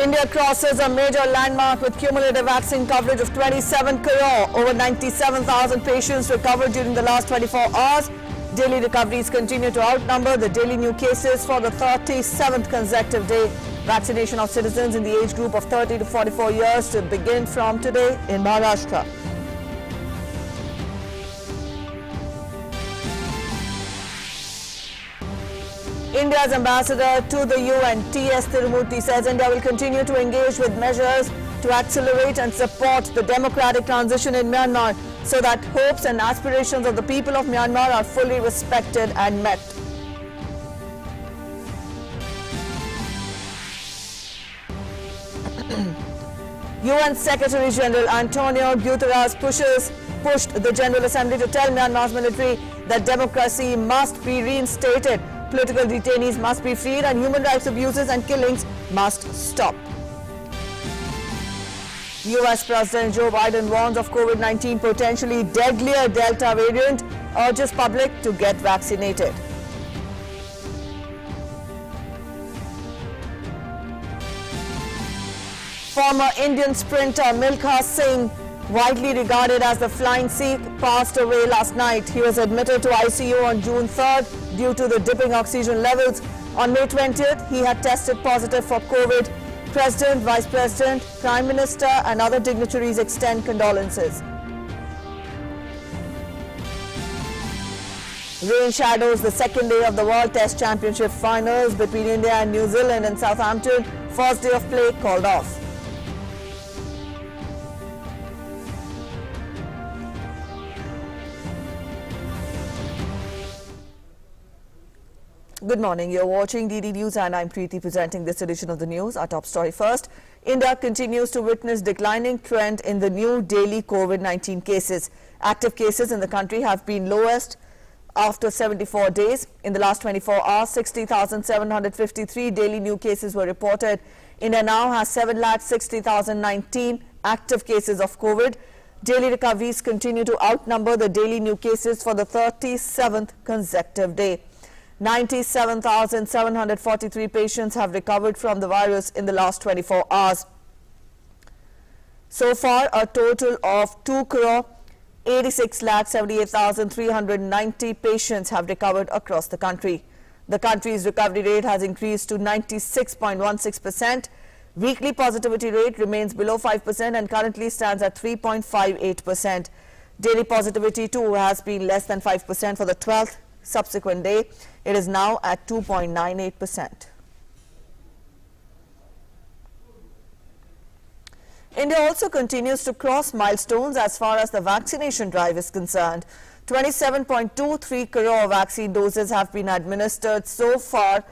India crosses a major landmark with cumulative vaccine coverage of 27 crore. Over 97,000 patients recovered during the last 24 hours. Daily recoveries continue to outnumber the daily new cases for the 37th consecutive day. Vaccination of citizens in the age group of 30 to 44 years to begin from today in Maharashtra. India's ambassador to the UN, T.S. Tirumurti, says India will continue to engage with measures to accelerate and support the democratic transition in Myanmar so that hopes and aspirations of the people of Myanmar are fully respected and met. UN Secretary General Antonio Guterres pushed the General Assembly to tell Myanmar's military that democracy must be reinstated. Political detainees must be freed and human rights abuses and killings must stop. US President Joe Biden warns of COVID-19 potentially deadlier Delta variant, urges public to get vaccinated. Former Indian sprinter Milkha Singh, widely regarded as the Flying Sikh, passed away last night. He was admitted to ICU on June 3rd due to the dipping oxygen levels. On May 20th, he had tested positive for COVID. President, Vice President, Prime Minister and other dignitaries extend condolences. Rain shadows the second day of the World Test Championship finals between India and New Zealand in Southampton. First day of play called off. Good morning. You're watching DD News and I'm Preeti presenting this edition of the news. Our top story first. India continues to witness declining trend in the new daily COVID-19 cases. Active cases in the country have been lowest after 74 days. In the last 24 hours, 60,753 daily new cases were reported. India now has 7,60,019 active cases of COVID. Daily recoveries continue to outnumber the daily new cases for the 37th consecutive day. 97,743 patients have recovered from the virus in the last 24 hours. So far, a total of 2,86,78,390 patients have recovered across the country. The country's recovery rate has increased to 96.16%. Weekly positivity rate remains below 5% and currently stands at 3.58%. Daily positivity too has been less than 5% for the 12th subsequent day. It is now at 2.98%. India also continues to cross milestones as far as the vaccination drive is concerned. 27.23 crore vaccine doses have been administered so far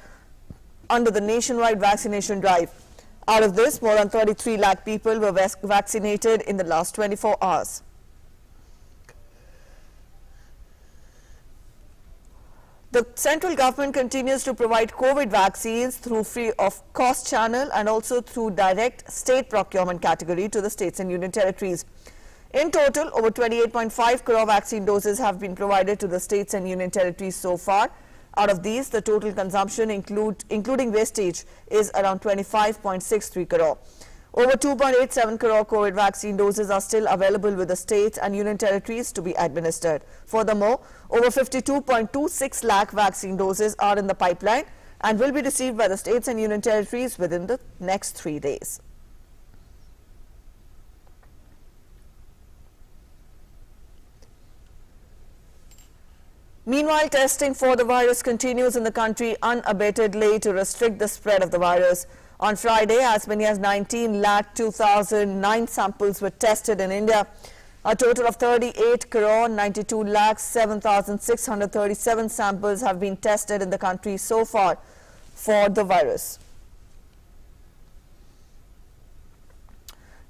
under the nationwide vaccination drive. Out of this, more than 33 lakh people were vaccinated in the last 24 hours. The central government continues to provide COVID vaccines through free of cost channel and also through direct state procurement category to the states and union territories. In total, over 28.5 crore vaccine doses have been provided to the states and union territories so far. Out of these, the total consumption including wastage is around 25.63 crore. Over 2.87 crore COVID vaccine doses are still available with the states and union territories to be administered. Furthermore, over 52.26 lakh vaccine doses are in the pipeline and will be received by the states and union territories within the next 3 days. Meanwhile, testing for the virus continues in the country unabatedly to restrict the spread of the virus. On Friday, as many as 19,02,009 samples were tested in India. A total of 38,92,07,637 samples have been tested in the country so far for the virus.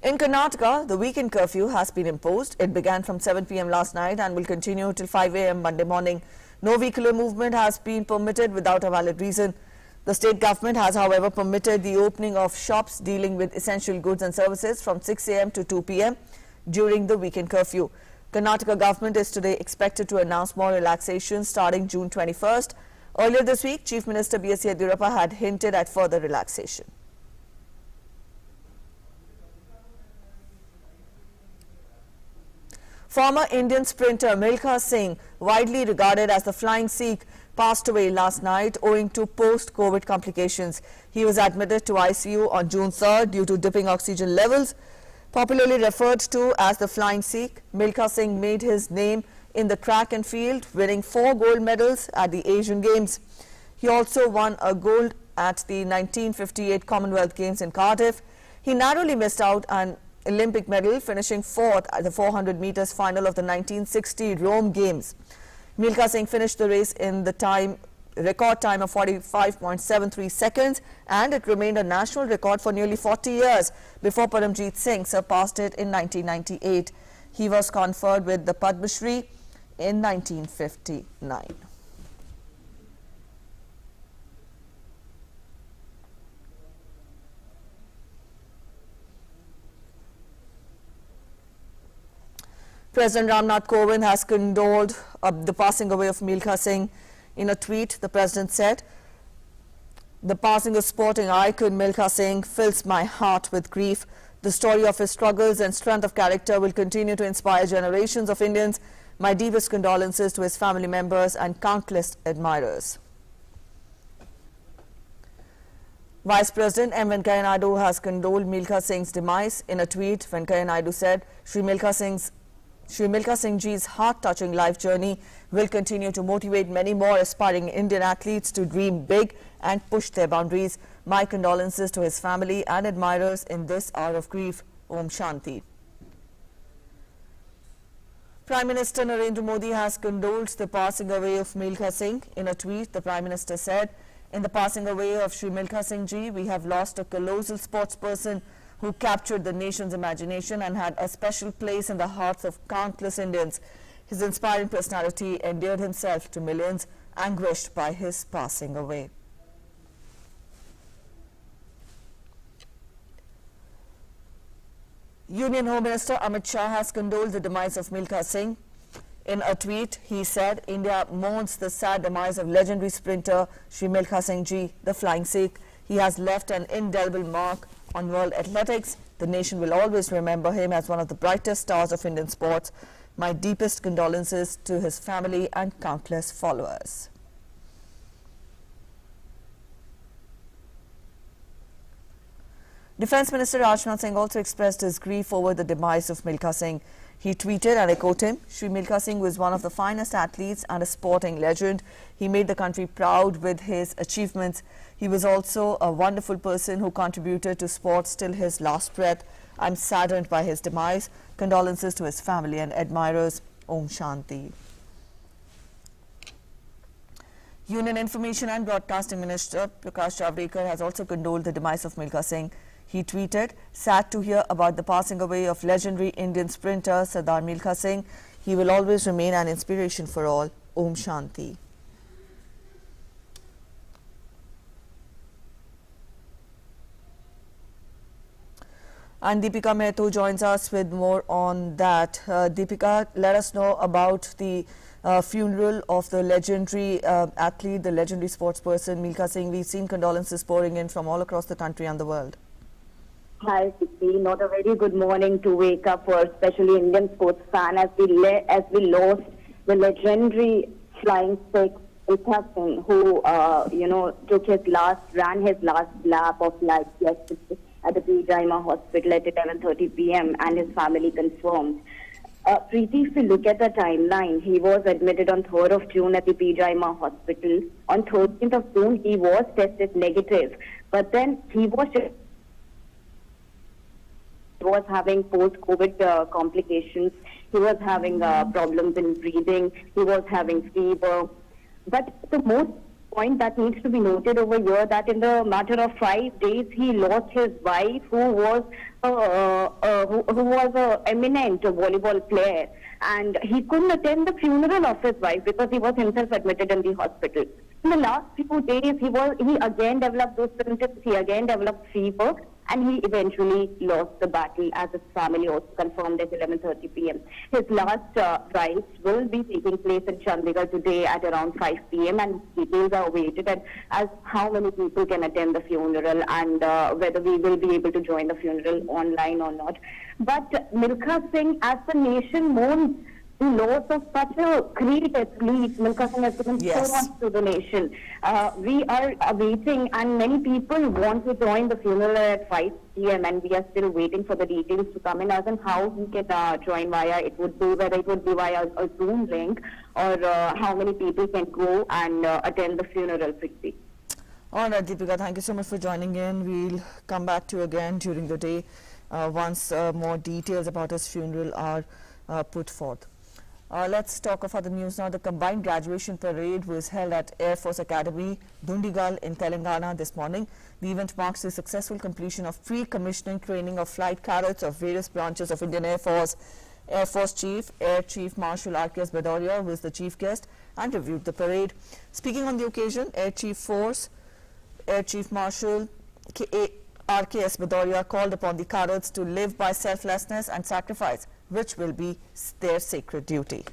In Karnataka, the weekend curfew has been imposed. It began from 7 p.m. last night and will continue till 5 a.m. Monday morning. No vehicular movement has been permitted without a valid reason. The state government has, however, permitted the opening of shops dealing with essential goods and services from 6 a.m. to 2 p.m. during the weekend curfew. Karnataka government is today expected to announce more relaxations starting June 21st. Earlier this week, Chief Minister B.S. Yediyurappa had hinted at further relaxation. Former Indian sprinter Milkha Singh, widely regarded as the Flying Sikh, passed away last night owing to post-COVID complications. He was admitted to ICU on June 3rd due to dipping oxygen levels. Popularly referred to as the Flying Sikh, Milkha Singh made his name in the track and field, winning 4 gold medals at the Asian Games. He also won a gold at the 1958 Commonwealth Games in Cardiff. He narrowly missed out an Olympic medal, finishing 4th at the 400 meters final of the 1960 Rome Games. Milkha Singh finished the race in the record time of 45.73 seconds, and it remained a national record for nearly 40 years before Paramjeet Singh surpassed it in 1998. He was conferred with the Padma Shri in 1959. President Ramnath Kovind has condoled the passing away of Milkha Singh. In a tweet, the president said, "The passing of sporting icon Milkha Singh fills my heart with grief. The story of his struggles and strength of character will continue to inspire generations of Indians. My deepest condolences to his family members and countless admirers." Vice President M. Venkaiah Naidu has condoled Milkha Singh's demise. In a tweet, Venkaiah Naidu said, Shri Milkha Singh Ji's heart-touching life journey will continue to motivate many more aspiring Indian athletes to dream big and push their boundaries. My condolences to his family and admirers in this hour of grief. Om Shanti. Prime Minister Narendra Modi has condoled the passing away of Milkha Singh. In a tweet, the Prime Minister said, "In the passing away of Shri Milkha Singh Ji, we have lost a colossal sportsperson who captured the nation's imagination and had a special place in the hearts of countless Indians. His inspiring personality endeared himself to millions anguished by his passing away." Union Home Minister Amit Shah has condoled the demise of Milkha Singh. In a tweet, he said, "India mourns the sad demise of legendary sprinter Shri Milkha Singh Ji, the Flying Sikh. He has left an indelible mark on world athletics. The nation will always remember him as one of the brightest stars of Indian sports. My deepest condolences to his family and countless followers." Defence Minister Rajnath Singh also expressed his grief over the demise of Milkha Singh. He tweeted, and I quote him, "Shri Milkha Singh was one of the finest athletes and a sporting legend. He made the country proud with his achievements. He was also a wonderful person who contributed to sports till his last breath. I'm saddened by his demise. Condolences to his family and admirers. Om Shanti." Union Information and Broadcasting Minister Prakash Javadekar has also condoled the demise of Milkha Singh. He tweeted, "Sad to hear about the passing away of legendary Indian sprinter Sardar Milkha Singh. He will always remain an inspiration for all. Om Shanti." And Deepika Mehto joins us with more on that. Deepika, let us know about the funeral of the legendary athlete, the legendary sportsperson Milkha Singh. We've seen condolences pouring in from all across the country and the world. Hi, Siti. Not a very good morning to wake up for, especially Indian sports fan, as we lost the legendary Flying Sikh Milkha Singh, who ran his last lap of life yesterday at the P.J. Hospital at 11:30 p.m. and his family confirmed. Preeti, if you look at the timeline, he was admitted on 3rd of June at the P.J. Hospital. On 13th of June, he was tested negative, but then he was having post-COVID complications. He was having problems in breathing. He was having fever. But the most point that needs to be noted over here, that in the matter of 5 days, he lost his wife, who was a eminent volleyball player, and he couldn't attend the funeral of his wife because he was himself admitted in the hospital. In the last few days, he again developed those symptoms. He again developed fever, and he eventually lost the battle, as his family also confirmed at 11:30 p.m. His last rites will be taking place in Chandigarh today at around 5 p.m. and details are awaited as how many people can attend the funeral and whether we will be able to join the funeral online or not. But Milkha Singh, as the nation mourns the loss of such a great athlete, Milkha Singh has given so much to the nation. We are awaiting, and many people want to join the funeral at 5 p.m. and we are still waiting for the details to come in as in how he can join via, whether it would be via a Zoom link or how many people can go and attend the funeral, Preeti. All right, Deepika, thank you so much for joining in. We'll come back to you again during the day once more details about his funeral are put forth. Let's talk of other news now. The combined graduation parade was held at Air Force Academy, Dundigal in Telangana this morning. The event marks the successful completion of pre-commissioning training of flight cadets of various branches of Indian Air Force. Air Force Chief, Air Chief Marshal R.K.S. Bhadauria was the chief guest and reviewed the parade. Speaking on the occasion, Air Chief Marshal R.K.S. Bhadauria called upon the cadets to live by selflessness and sacrifice, which will be their sacred duty.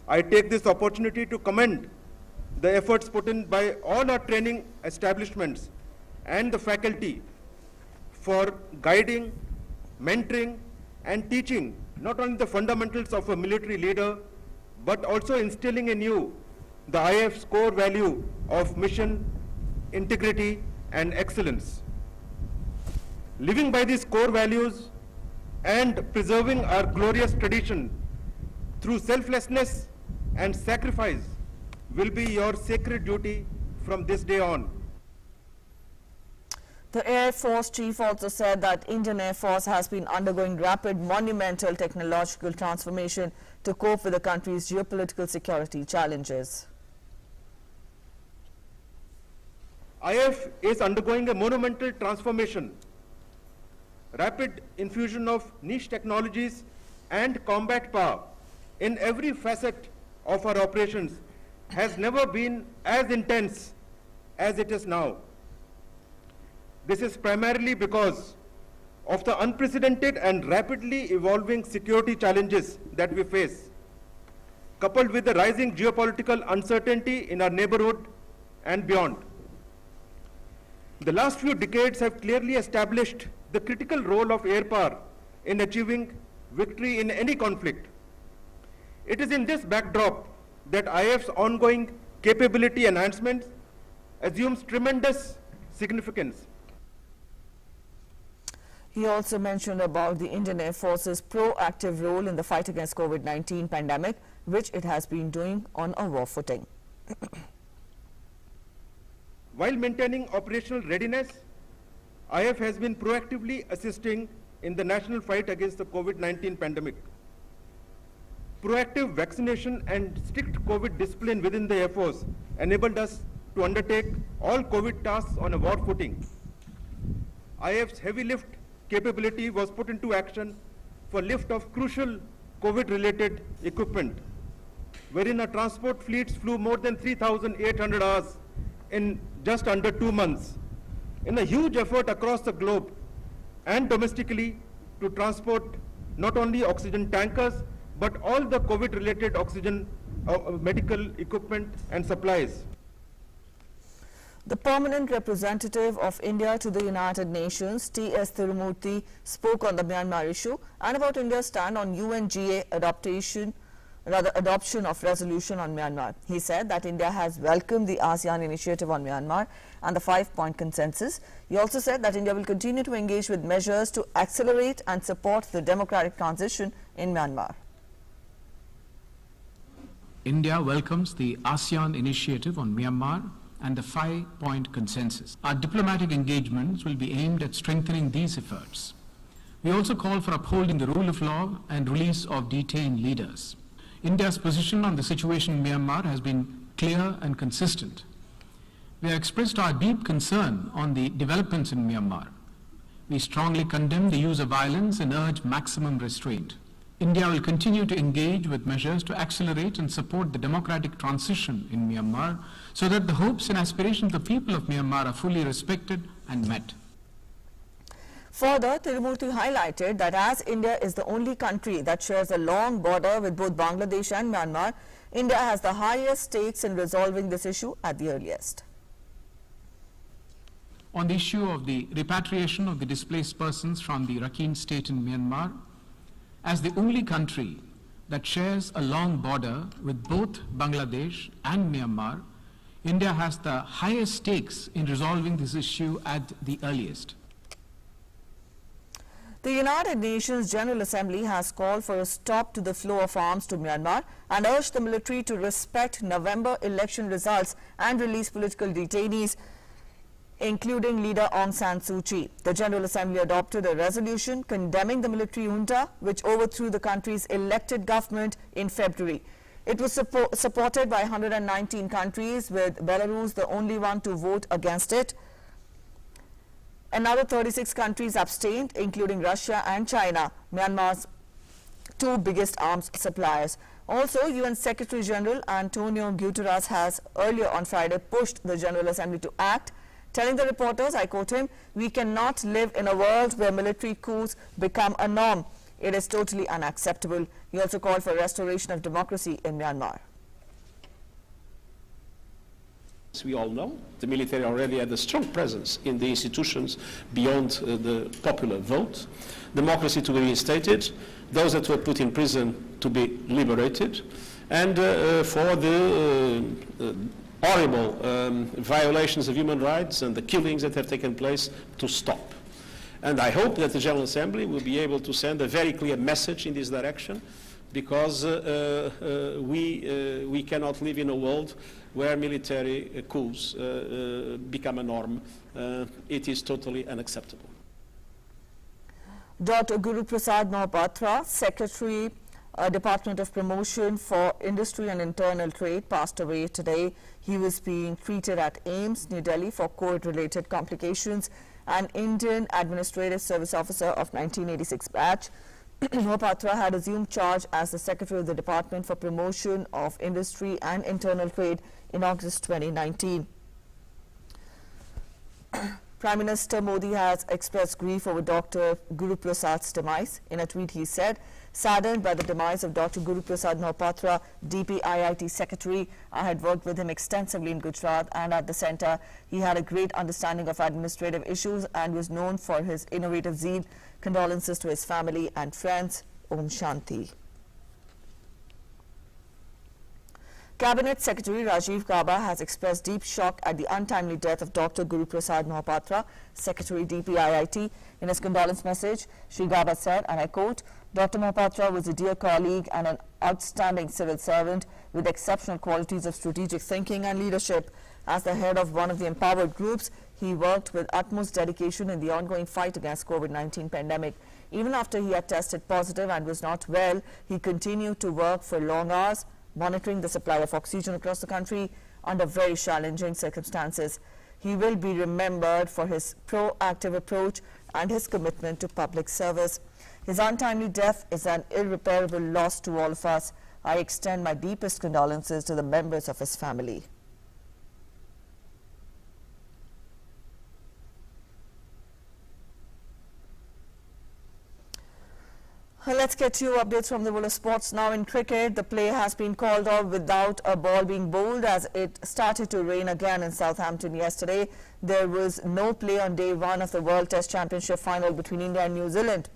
I take this opportunity to commend the efforts put in by all our training establishments and the faculty for guiding, mentoring and teaching not only the fundamentals of a military leader, but also instilling in you the IF's core value of mission, integrity and excellence. Living by these core values and preserving our glorious tradition through selflessness and sacrifice will be your sacred duty from this day on. The Air Force Chief also said that Indian Air Force has been undergoing rapid, monumental technological transformation to cope with the country's geopolitical security challenges. IF is undergoing a monumental transformation. Rapid infusion of niche technologies and combat power in every facet of our operations has never been as intense as it is now. This is primarily because of the unprecedented and rapidly evolving security challenges that we face, coupled with the rising geopolitical uncertainty in our neighborhood and beyond. The last few decades have clearly established the critical role of air power in achieving victory in any conflict. It is in this backdrop that IF's ongoing capability enhancements assumes tremendous significance. He also mentioned about the Indian Air Force's proactive role in the fight against COVID-19 pandemic, which it has been doing on a war footing. While maintaining operational readiness, IF has been proactively assisting in the national fight against the COVID-19 pandemic. Proactive vaccination and strict COVID discipline within the Air Force enabled us to undertake all COVID tasks on a war footing. IF's heavy lift capability was put into action for lift of crucial COVID-related equipment, wherein our transport fleets flew more than 3,800 hours in just under 2 months, in a huge effort across the globe and domestically to transport not only oxygen tankers, but all the COVID-related oxygen medical equipment and supplies. The permanent representative of India to the United Nations, T.S. Tirumurti, spoke on the Myanmar issue and about India's stand on UNGA adoption of resolution on Myanmar. He said that India has welcomed the ASEAN initiative on Myanmar and the 5-point consensus. He also said that India will continue to engage with measures to accelerate and support the democratic transition in Myanmar. India welcomes the ASEAN initiative on Myanmar and the 5-point consensus. Our diplomatic engagements will be aimed at strengthening these efforts. We also call for upholding the rule of law and release of detained leaders. India's position on the situation in Myanmar has been clear and consistent. We have expressed our deep concern on the developments in Myanmar. We strongly condemn the use of violence and urge maximum restraint. India will continue to engage with measures to accelerate and support the democratic transition in Myanmar so that the hopes and aspirations of the people of Myanmar are fully respected and met. Further, Tirumurthy highlighted that as India is the only country that shares a long border with both Bangladesh and Myanmar, India has the highest stakes in resolving this issue at the earliest. On the issue of the repatriation of the displaced persons from the Rakhine state in Myanmar, as the only country that shares a long border with both Bangladesh and Myanmar, India has the highest stakes in resolving this issue at the earliest. The United Nations General Assembly has called for a stop to the flow of arms to Myanmar and urged the military to respect November election results and release political detainees, including leader Aung San Suu Kyi. The General Assembly adopted a resolution condemning the military junta, which overthrew the country's elected government in February. It was supported by 119 countries, with Belarus the only one to vote against it. Another 36 countries abstained, including Russia and China, Myanmar's two biggest arms suppliers. Also, UN Secretary General Antonio Guterres has earlier on Friday pushed the General Assembly to act, telling the reporters, I quote him, "We cannot live in a world where military coups become a norm. It is totally unacceptable." He also called for restoration of democracy in Myanmar. As we all know, the military already had a strong presence in the institutions beyond the popular vote. Democracy to be reinstated, those that were put in prison to be liberated, and for the horrible violations of human rights and the killings that have taken place to stop. And I hope that the General Assembly will be able to send a very clear message in this direction, because we cannot live in a world where military coups become a norm. It is totally unacceptable. Dr. Guru Prasad Mohapatra, Secretary, Department of Promotion for Industry and Internal Trade, passed away today. He was being treated at AIIMS, New Delhi, for COVID-related complications. An Indian Administrative Service Officer of 1986 batch. Mohapatra had assumed charge as the Secretary of the Department for Promotion of Industry and Internal Trade in August 2019. Prime Minister Modi has expressed grief over Dr. Guru Prasad's demise. In a tweet, he said, "Saddened by the demise of Dr. Guru Prasad Mohapatra, DPIIT Secretary. I had worked with him extensively in Gujarat and at the centre. He had a great understanding of administrative issues and was known for his innovative zeal. Condolences to his family and friends. Om Shanti." Cabinet Secretary Rajiv Gauba has expressed deep shock at the untimely death of Dr. Guru Prasad Mohapatra, Secretary DPIIT. In his condolence message, Shri Gauba said, and I quote, "Dr. Mohapatra was a dear colleague and an outstanding civil servant with exceptional qualities of strategic thinking and leadership. As the head of one of the empowered groups, he worked with utmost dedication in the ongoing fight against COVID-19 pandemic. Even after he had tested positive and was not well, he continued to work for long hours, monitoring the supply of oxygen across the country under very challenging circumstances. He will be remembered for his proactive approach and his commitment to public service. His untimely death is an irreparable loss to all of us. I extend my deepest condolences to the members of his family." Let's get you updates from the world of sports now. In cricket, the play has been called off without a ball being bowled as it started to rain again in Southampton yesterday. There was no play on day one of the World Test Championship final between India and New Zealand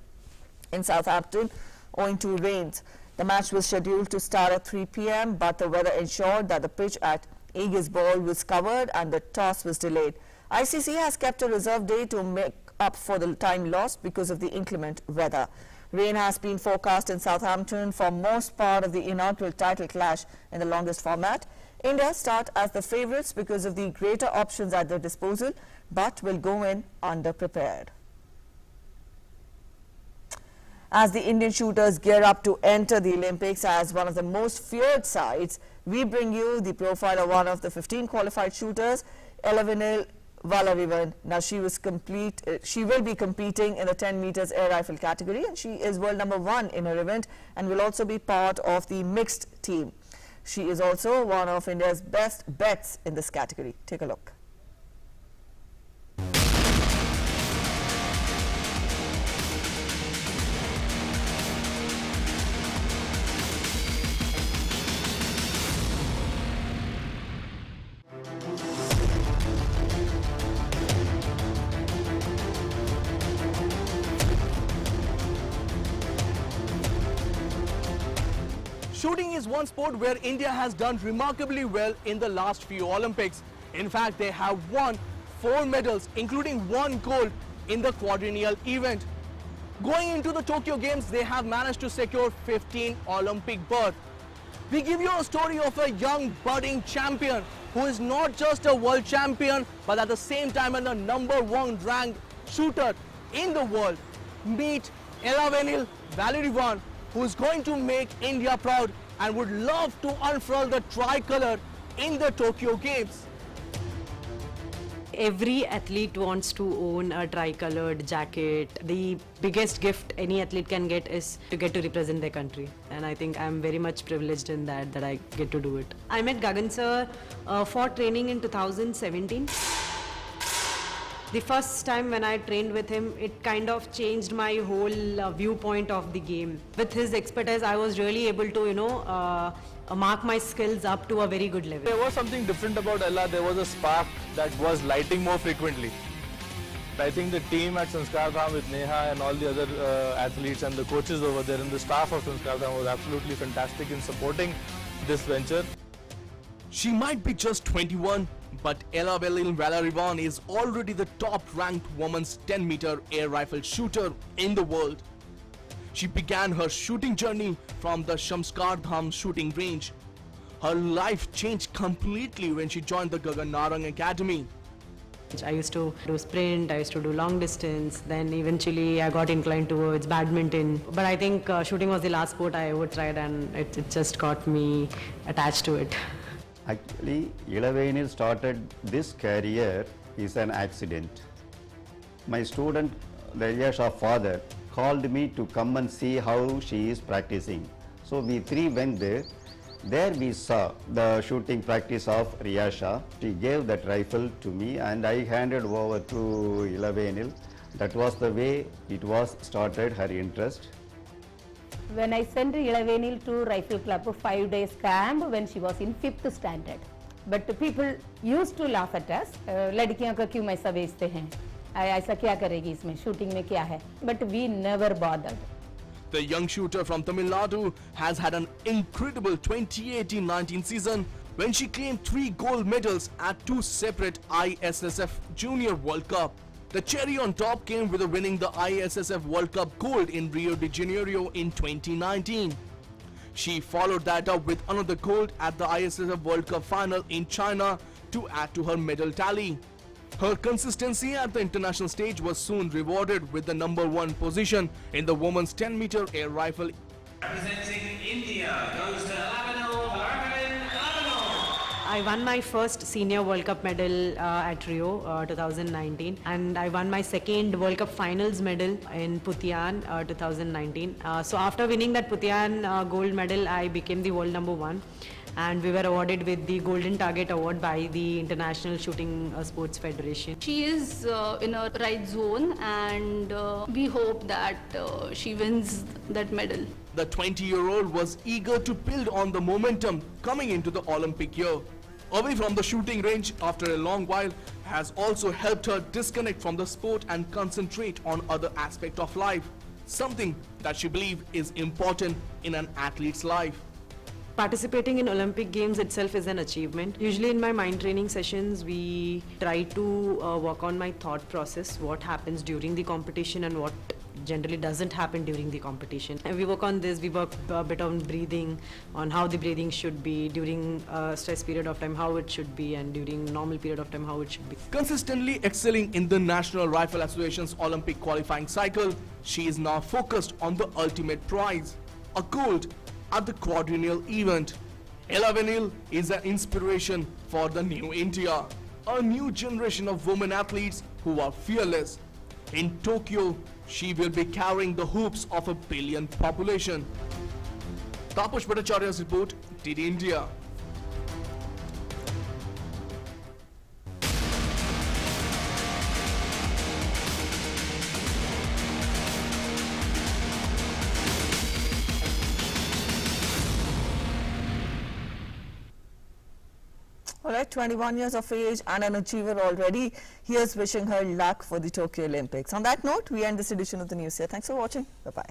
in Southampton owing to rains. The match was scheduled to start at 3 p.m. but the weather ensured that the pitch at Aegis Ball was covered and the toss was delayed. ICC has kept a reserve day to make up for the time lost because of the inclement weather. Rain has been forecast in Southampton for most part of the inaugural title clash in the longest format. India start as the favourites because of the greater options at their disposal, but will go in underprepared. As the Indian shooters gear up to enter the Olympics as one of the most feared sides, we bring you the profile of one of the 15 qualified shooters, 11 Valarivan. Now she will be competing in the 10 meters air rifle category, and she is world number 1 in her event and will also be part of the mixed team. She is also one of India's best bets in this category. Take a look. Shooting is one sport where India has done remarkably well in the last few Olympics. In fact, they have won 4 medals, including 1 gold in the quadrennial event. Going into the Tokyo Games, they have managed to secure 15 Olympic berths. We give you a story of a young budding champion who is not just a world champion, but at the same time a #1 ranked shooter in the world. Meet Elavenil Valarivan, who is going to make India proud and would love to unfurl the tricolour in the Tokyo Games. Every athlete wants to own a tricolored jacket. The biggest gift any athlete can get is to get to represent their country. And I think I'm very much privileged in that I get to do it. I met Gagan sir for training in 2017. The first time when I trained with him, it kind of changed my whole viewpoint of the game. With his expertise, I was really able to, mark my skills up to a very good level. There was something different about Ella. There was a spark that was lighting more frequently. I think the team at Sanskar Dham with Neha and all the other athletes and the coaches over there and the staff of Sanskar Dham was absolutely fantastic in supporting this venture. She might be just 21, but Elavenil Valarivan is already the top-ranked women's 10-meter air rifle shooter in the world. She began her shooting journey from the Sanskar Dham shooting range. Her life changed completely when she joined the Gagan Narang Academy. I used to do sprint, I used to do long distance, then eventually I got inclined towards badminton. But I think shooting was the last sport I ever tried, and it just got me attached to it. Actually, Elavenil started this career is an accident. My student, the Riyasha father, called me to come and see how she is practicing. So we 3 went there. There we saw the shooting practice of Riyasha. She gave that rifle to me and I handed over to Elavenil. That was the way it was started, her interest. When I sent Elavenil to Rifle Club for 5 days camp when she was in 5th standard. But people used to laugh at us. लड़कियों को क्यों ऐसा बेचते हैं? ऐसा क्या करेगी इसमें? शूटिंग में क्या है? But we never bothered. The young shooter from Tamil Nadu has had an incredible 2018-19 season when she claimed 3 gold medals at 2 separate ISSF Junior World Cup. The cherry on top came with winning the ISSF World Cup gold in Rio de Janeiro in 2019. She followed that up with another gold at the ISSF World Cup final in China to add to her medal tally. Her consistency at the international stage was soon rewarded with the #1 position in the women's 10-meter air rifle. Representing India goes to Elavenil Valarivan. I won my first senior World Cup medal at Rio 2019, and I won my second World Cup finals medal in Putian 2019. So after winning that Putian gold medal, I became the world #1. And we were awarded with the Golden Target Award by the International Shooting Sports Federation. She is in a right zone, and we hope that she wins that medal. The 20-year-old was eager to build on the momentum coming into the Olympic year. Away from the shooting range after a long while has also helped her disconnect from the sport and concentrate on other aspects of life, something that she believes is important in an athlete's life. Participating in Olympic Games itself is an achievement. Usually in my mind training sessions, we try to work on my thought process, what happens during the competition and what generally doesn't happen during the competition. And we work on this, we work a bit on breathing, on how the breathing should be during a stress period of time, how it should be, and during normal period of time, how it should be. Consistently excelling in the National Rifle Association's Olympic qualifying cycle, she is now focused on the ultimate prize, a gold at the quadrennial event. Elavenil is an inspiration for the new India, a new generation of women athletes who are fearless. In Tokyo, she will be carrying the hoops of a billion population. Taposh Bhattacharya's report, DD India. All right, 21 years of age and an achiever already. Here's wishing her luck for the Tokyo Olympics. On that note, we end this edition of the news here. Thanks for watching. Bye-bye.